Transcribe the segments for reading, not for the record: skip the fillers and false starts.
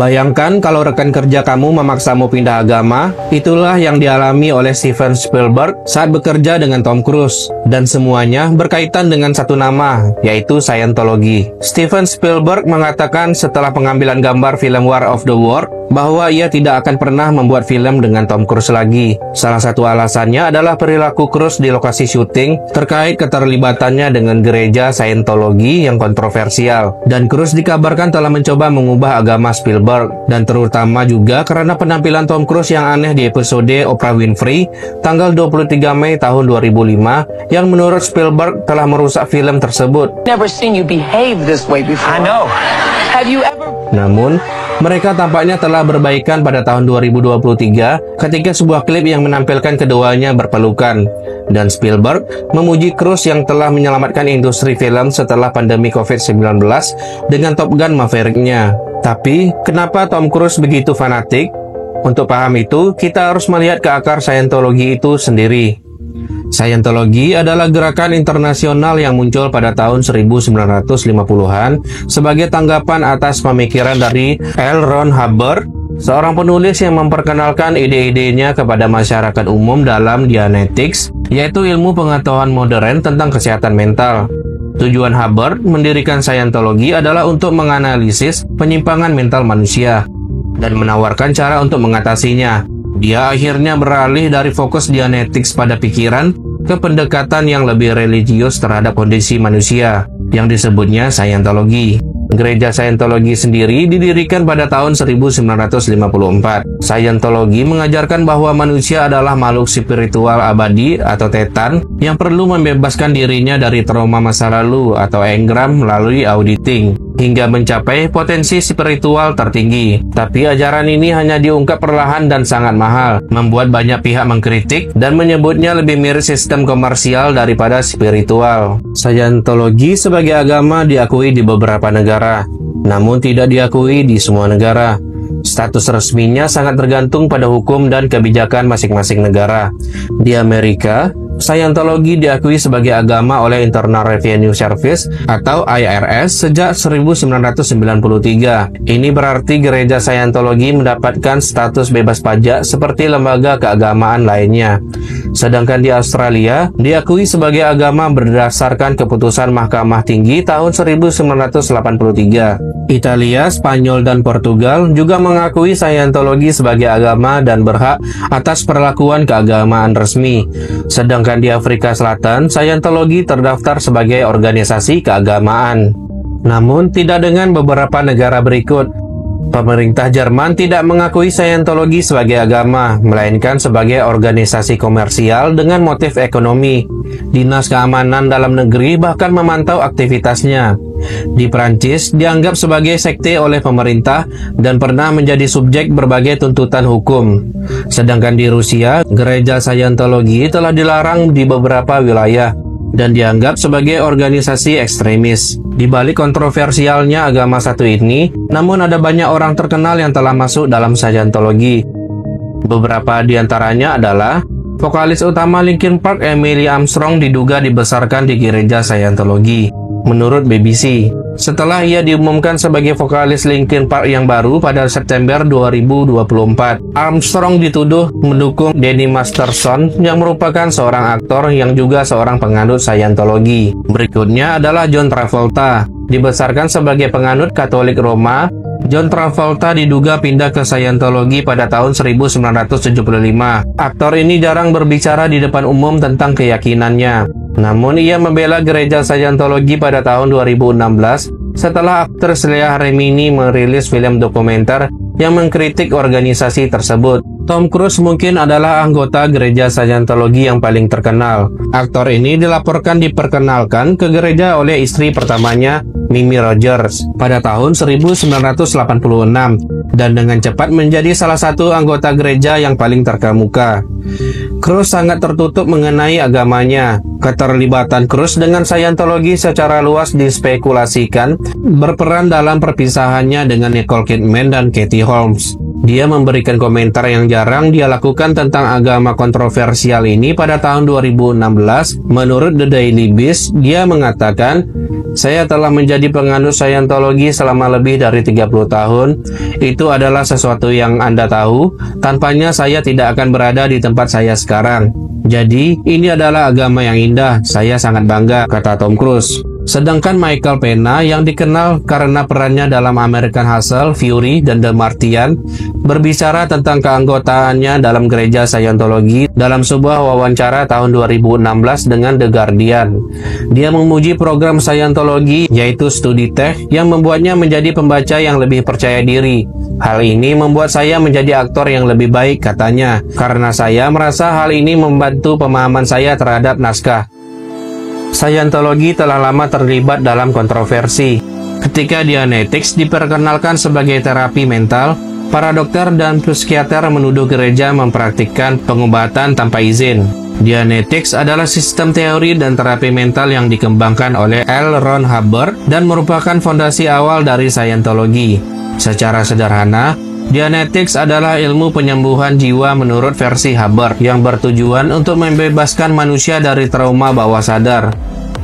Bayangkan kalau rekan kerja kamu memaksamu pindah agama, itulah yang dialami oleh Steven Spielberg saat bekerja dengan Tom Cruise. Dan semuanya berkaitan dengan satu nama, yaitu Scientology. Steven Spielberg mengatakan setelah pengambilan gambar film War of the World, bahwa ia tidak akan pernah membuat film dengan Tom Cruise lagi. Salah satu alasannya adalah perilaku Cruise di lokasi syuting terkait keterlibatannya dengan gereja Scientology yang kontroversial. Dan Cruise dikabarkan telah mencoba mengubah agama Spielberg, dan terutama juga karena penampilan Tom Cruise yang aneh di episode Oprah Winfrey tanggal 23 Mei tahun 2005 yang menurut Spielberg telah merusak film tersebut. Never seen you behave this way before. I know. Have you ever... Namun, mereka tampaknya telah berbaikan pada tahun 2023 ketika sebuah klip yang menampilkan keduanya berpelukan. Dan Spielberg memuji Cruise yang telah menyelamatkan industri film setelah pandemi COVID-19 dengan Top Gun Maverick-nya. Tapi, kenapa Tom Cruise begitu fanatik? Untuk paham itu, kita harus melihat ke akar Scientology itu sendiri. Scientology adalah gerakan internasional yang muncul pada tahun 1950-an sebagai tanggapan atas pemikiran dari L. Ron Hubbard, seorang penulis yang memperkenalkan ide-idenya kepada masyarakat umum dalam Dianetics, yaitu ilmu pengetahuan modern tentang kesehatan mental. Tujuan Hubbard mendirikan Scientology adalah untuk menganalisis penyimpangan mental manusia dan menawarkan cara untuk mengatasinya. Dia akhirnya beralih dari fokus Dianetics pada pikiran ke pendekatan yang lebih religius terhadap kondisi manusia, yang disebutnya Scientology. Gereja Scientology sendiri didirikan pada tahun 1954. Scientology mengajarkan bahwa manusia adalah makhluk spiritual abadi atau tetan yang perlu membebaskan dirinya dari trauma masa lalu atau engram melalui auditing hingga mencapai potensi spiritual tertinggi. Tapi ajaran ini hanya diungkap perlahan dan sangat mahal, membuat banyak pihak mengkritik dan menyebutnya lebih mirip sistem komersial daripada spiritual. Scientology sebagai agama diakui di beberapa negara, namun tidak diakui di semua negara. Status resminya sangat tergantung pada hukum dan kebijakan masing-masing negara. Di Amerika, Scientology diakui sebagai agama oleh Internal Revenue Service atau IRS sejak 1993. Ini berarti gereja Scientology mendapatkan status bebas pajak seperti lembaga keagamaan lainnya. Sedangkan di Australia, diakui sebagai agama berdasarkan keputusan Mahkamah Tinggi tahun 1983. Italia, Spanyol, dan Portugal juga mengakui Scientology sebagai agama dan berhak atas perlakuan keagamaan resmi. Sedangkan di Afrika Selatan, Scientology terdaftar sebagai organisasi keagamaan. Namun, tidak dengan beberapa negara berikut. Pemerintah Jerman tidak mengakui Scientology sebagai agama, melainkan sebagai organisasi komersial dengan motif ekonomi. Dinas Keamanan Dalam Negeri bahkan memantau aktivitasnya. Di Prancis, dianggap sebagai sekte oleh pemerintah dan pernah menjadi subjek berbagai tuntutan hukum. Sedangkan di Rusia, gereja Scientology telah dilarang di beberapa wilayah dan dianggap sebagai organisasi ekstremis. Di balik kontroversialnya agama satu ini, namun ada banyak orang terkenal yang telah masuk dalam Scientology. Beberapa di antaranya adalah vokalis utama Linkin Park, Emily Armstrong, diduga dibesarkan di gereja Scientology. Menurut BBC, setelah ia diumumkan sebagai vokalis Linkin Park yang baru pada September 2024, Armstrong dituduh mendukung Danny Masterson yang merupakan seorang aktor yang juga seorang penganut Scientology. Berikutnya adalah John Travolta. Dibesarkan sebagai penganut Katolik Roma, John Travolta diduga pindah ke Scientology pada tahun 1975. Aktor ini jarang berbicara di depan umum tentang keyakinannya. Namun ia membela gereja Scientology pada tahun 2016 setelah aktris Leah Remini merilis film dokumenter yang mengkritik organisasi tersebut. Tom Cruise mungkin adalah anggota gereja Scientology yang paling terkenal. Aktor ini dilaporkan diperkenalkan ke gereja oleh istri pertamanya, Mimi Rogers, pada tahun 1986 dan dengan cepat menjadi salah satu anggota gereja yang paling terkemuka. Cruise sangat tertutup mengenai agamanya. Keterlibatan Cruise dengan Scientology secara luas dispekulasikan berperan dalam perpisahannya dengan Nicole Kidman dan Katie Holmes. Dia memberikan komentar yang jarang dia lakukan tentang agama kontroversial ini pada tahun 2016. Menurut The Daily Beast, dia mengatakan, Saya telah menjadi penganut Scientology selama lebih dari 30 tahun. Itu adalah sesuatu yang Anda tahu. Tanpanya saya tidak akan berada di tempat saya sekarang. Jadi, ini adalah agama yang indah. Saya sangat bangga, kata Tom Cruise. Sedangkan Michael Pena yang dikenal karena perannya dalam American Hustle, Fury, dan The Martian berbicara tentang keanggotaannya dalam gereja Scientology dalam sebuah wawancara tahun 2016 dengan The Guardian. Dia memuji program Scientology yaitu studi teh yang membuatnya menjadi pembaca yang lebih percaya diri. Hal ini membuat saya menjadi aktor yang lebih baik, katanya, karena saya merasa hal ini membantu pemahaman saya terhadap naskah. Scientology telah lama terlibat dalam kontroversi. Ketika Dianetics diperkenalkan sebagai terapi mental, para dokter dan psikiater menuduh gereja mempraktikkan pengobatan tanpa izin. Dianetics adalah sistem teori dan terapi mental yang dikembangkan oleh L. Ron Hubbard dan merupakan fondasi awal dari Scientology. Secara sederhana, Dianetics adalah ilmu penyembuhan jiwa menurut versi Hubbard yang bertujuan untuk membebaskan manusia dari trauma bawah sadar.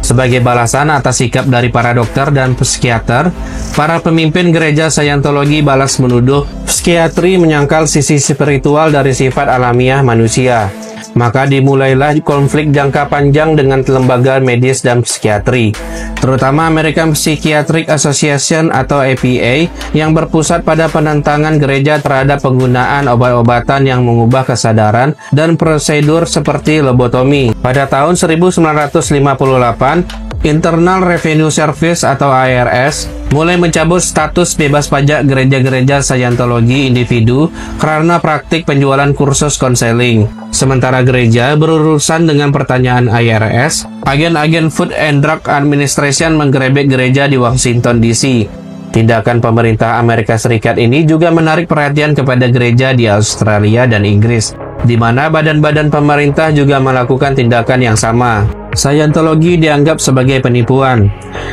Sebagai balasan atas sikap dari para dokter dan psikiater, para pemimpin gereja Scientology balas menuduh psikiatri menyangkal sisi spiritual dari sifat alamiah manusia. Maka dimulailah konflik jangka panjang dengan lembaga medis dan psikiatri, terutama American Psychiatric Association atau APA yang berpusat pada penentangan gereja terhadap penggunaan obat-obatan yang mengubah kesadaran dan prosedur seperti lobotomi. Pada tahun 1958, Internal Revenue Service atau IRS mulai mencabut status bebas pajak gereja-gereja Scientology individu karena praktik penjualan kursus konseling. Sementara gereja berurusan dengan pertanyaan IRS, agen-agen Food and Drug Administration menggerebek gereja di Washington DC. Tindakan pemerintah Amerika Serikat ini juga menarik perhatian kepada gereja di Australia dan Inggris, di mana badan-badan pemerintah juga melakukan tindakan yang sama. Scientology dianggap sebagai penipuan,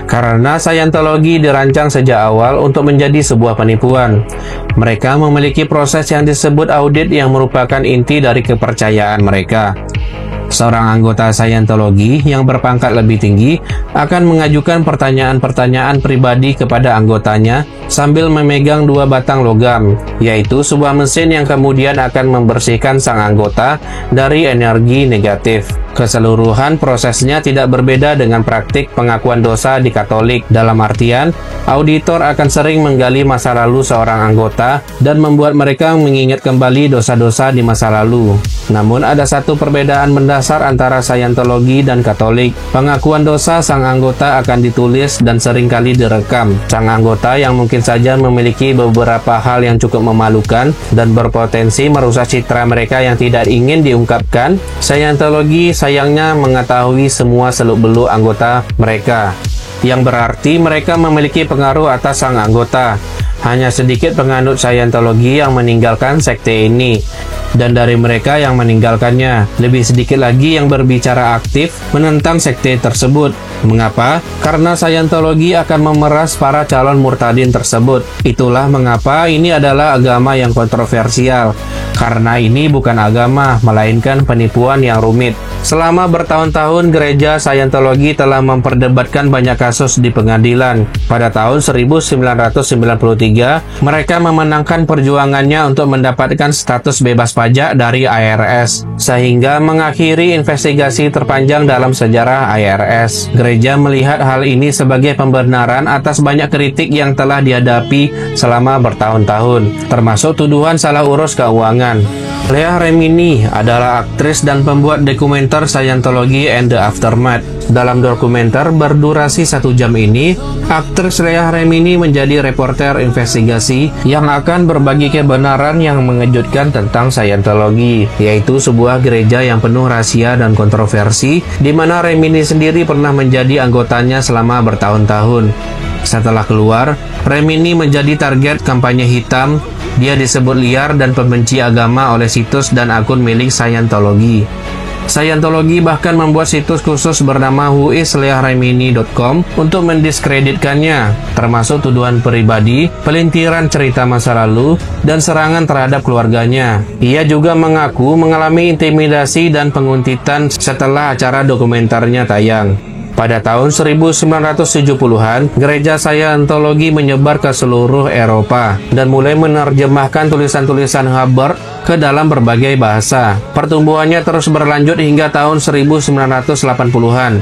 karena Scientology dirancang sejak awal untuk menjadi sebuah penipuan. Mereka memiliki proses yang disebut audit yang merupakan inti dari kepercayaan mereka. Seorang anggota Scientology yang berpangkat lebih tinggi akan mengajukan pertanyaan-pertanyaan pribadi kepada anggotanya sambil memegang 2 batang logam, yaitu sebuah mesin yang kemudian akan membersihkan sang anggota dari energi negatif. Keseluruhan prosesnya tidak berbeda dengan praktik pengakuan dosa di Katolik. Dalam artian, auditor akan sering menggali masa lalu seorang anggota dan membuat mereka mengingat kembali dosa-dosa di masa lalu. Namun ada satu perbedaan mendasar antara Scientology dan Katolik. Pengakuan dosa sang anggota akan ditulis dan seringkali direkam. Sang anggota yang mungkin saja memiliki beberapa hal yang cukup memalukan dan berpotensi merusak citra mereka yang tidak ingin diungkapkan, Scientology sayangnya mengetahui semua seluk-beluk anggota mereka, yang berarti mereka memiliki pengaruh atas sang anggota. Hanya sedikit penganut Scientology yang meninggalkan sekte ini, dan dari mereka yang meninggalkannya, lebih sedikit lagi yang berbicara aktif menentang sekte tersebut. Mengapa? Karena Scientology akan memeras para calon murtadin tersebut. Itulah mengapa ini adalah agama yang kontroversial, karena ini bukan agama, melainkan penipuan yang rumit. Selama bertahun-tahun, gereja Scientology telah memperdebatkan banyak kasus di pengadilan. Pada tahun 1993, mereka memenangkan perjuangannya untuk mendapatkan status bebas pajak dari IRS, sehingga mengakhiri investigasi terpanjang dalam sejarah IRS. Gereja melihat hal ini sebagai pembenaran atas banyak kritik yang telah dihadapi selama bertahun-tahun, termasuk tuduhan salah urus keuangan. Leah Remini adalah aktris dan pembuat dokumenter Scientology and the Aftermath. Dalam dokumenter berdurasi 1 jam ini, aktris Leah Remini menjadi reporter investigasi yang akan berbagi kebenaran yang mengejutkan tentang Scientology, yaitu sebuah gereja yang penuh rahasia dan kontroversi, di mana Remini sendiri pernah menjadi anggotanya selama bertahun-tahun. Setelah keluar, Remini menjadi target kampanye hitam. Dia disebut liar dan pembenci agama oleh situs dan akun milik Scientology. Scientology bahkan membuat situs khusus bernama whoisleahremini.com untuk mendiskreditkannya, termasuk tuduhan pribadi, pelintiran cerita masa lalu, dan serangan terhadap keluarganya. Ia juga mengaku mengalami intimidasi dan penguntitan setelah acara dokumenternya tayang. Pada tahun 1970-an, gereja Scientology menyebar ke seluruh Eropa dan mulai menerjemahkan tulisan-tulisan Hubbard ke dalam berbagai bahasa. Pertumbuhannya terus berlanjut hingga tahun 1980-an,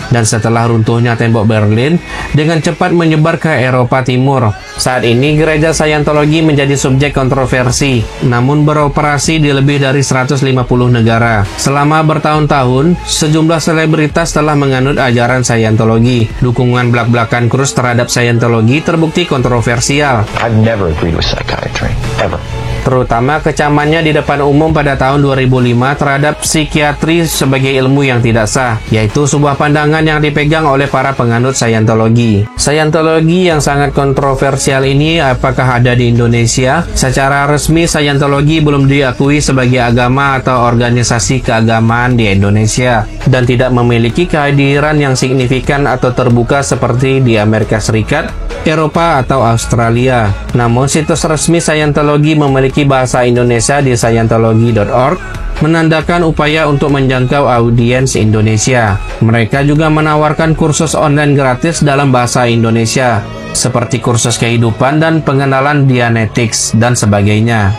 dan setelah runtuhnya tembok Berlin, dengan cepat menyebar ke Eropa Timur. Saat ini, gereja Scientology menjadi subjek kontroversi, namun beroperasi di lebih dari 150 negara. Selama bertahun-tahun, sejumlah selebritas telah menganut ajaran Scientology. Dukungan belak-belakan Cruz terhadap Scientology terbukti kontroversial. I've never agreed with psychiatry, ever. Terutama kecamannya di depan umum pada tahun 2005 terhadap psikiatri sebagai ilmu yang tidak sah, yaitu sebuah pandangan yang dipegang oleh para penganut Scientology. Scientology yang sangat kontroversial ini apakah ada di Indonesia? Secara resmi, Scientology belum diakui sebagai agama atau organisasi keagamaan di Indonesia, dan tidak memiliki kehadiran yang signifikan atau terbuka seperti di Amerika Serikat, Eropa, atau Australia. Namun, situs resmi Scientology memiliki bahasa Indonesia di scientology.org, menandakan upaya untuk menjangkau audiens Indonesia. Mereka juga menawarkan kursus online gratis dalam bahasa Indonesia, seperti kursus kehidupan dan pengenalan Dianetics, dan sebagainya.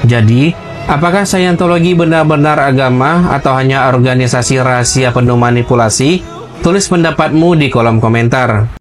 Jadi, apakah Scientology benar-benar agama atau hanya organisasi rahasia penuh manipulasi? Tulis pendapatmu di kolom komentar.